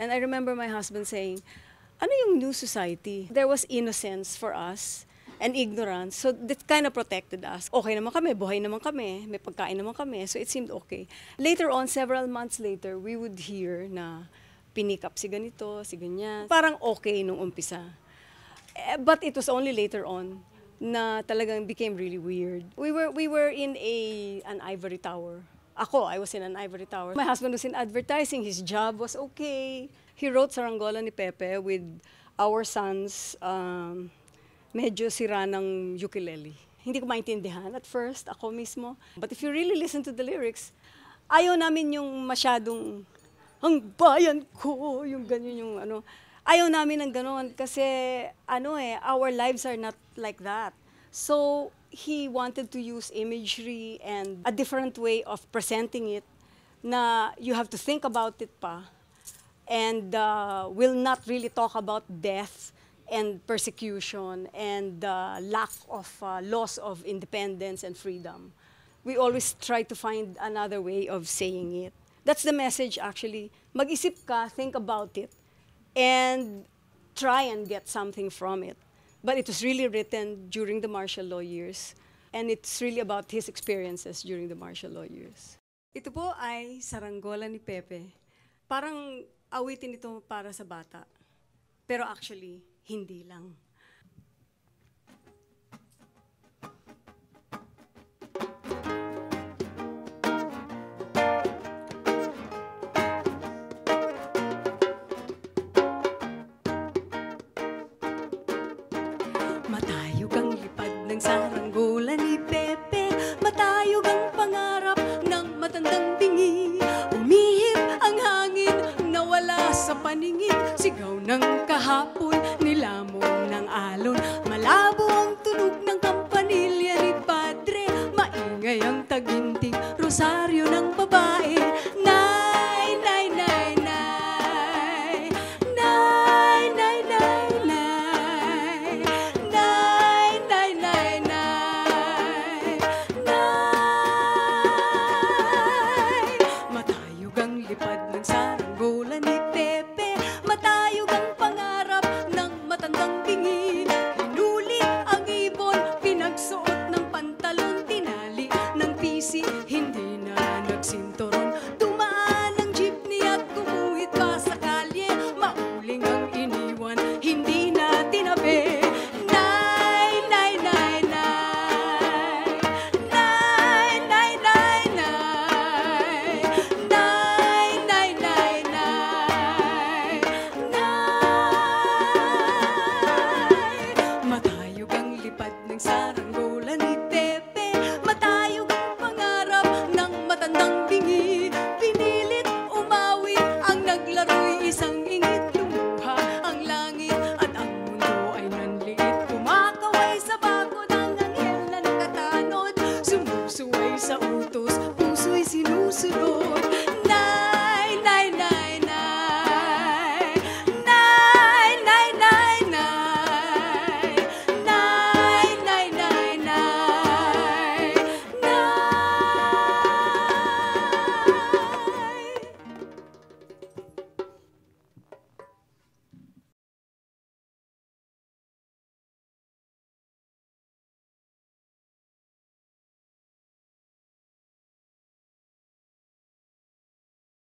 And I remember my husband saying, ano yung new society? There was innocence for us and ignorance. So that kind of protected us. Okay naman kami, buhay naman kami, may pagkain naman kami. So it seemed okay. Later on, several months later, we would hear na pinik up si ganito, si ganyan. Parang okay nung umpisa. But it was only later on na talagang became really weird. We were in an ivory tower. I was in an ivory tower. My husband was in advertising. His job was okay. He wrote Saranggola ni Pepe with our sons, medyo sira ng ukulele. Hindi ko maintindihan at first, ako mismo. But if you really listen to the lyrics, ayaw namin yung masyadong, ang bayan ko, yung ganyan yung ano. Ayaw namin ng ganon kasi our lives are not like that. So he wanted to use imagery and a different way of presenting it na you have to think about it pa and will not really talk about death and persecution and lack of loss of independence and freedom. We always try to find another way of saying it. That's the message actually. Mag-isip ka, think about it, and try and get something from it. But it was really written during the martial law years. And it's really about his experiences during the martial law years. Ito po ay Saranggola ni Pepe. Parang awitin ito para sa bata. Pero actually, hindi lang. Matayog ang lipad ng saranggola ni Pepe, matayog ang pangarap ng matandang bingi. Umihip ang hangin, nawala sa paningin, sigaw ng kahapon, nilamon ng alon. Malabo ang tunog ng kampanilya ni Padre, maingay ang taginting, rosaryo ng babae. Nay, nay, nay, nay, nay, nay, nay, nay, nay, nay, nay, nay, nay. Matayog ang lipad ng saranggola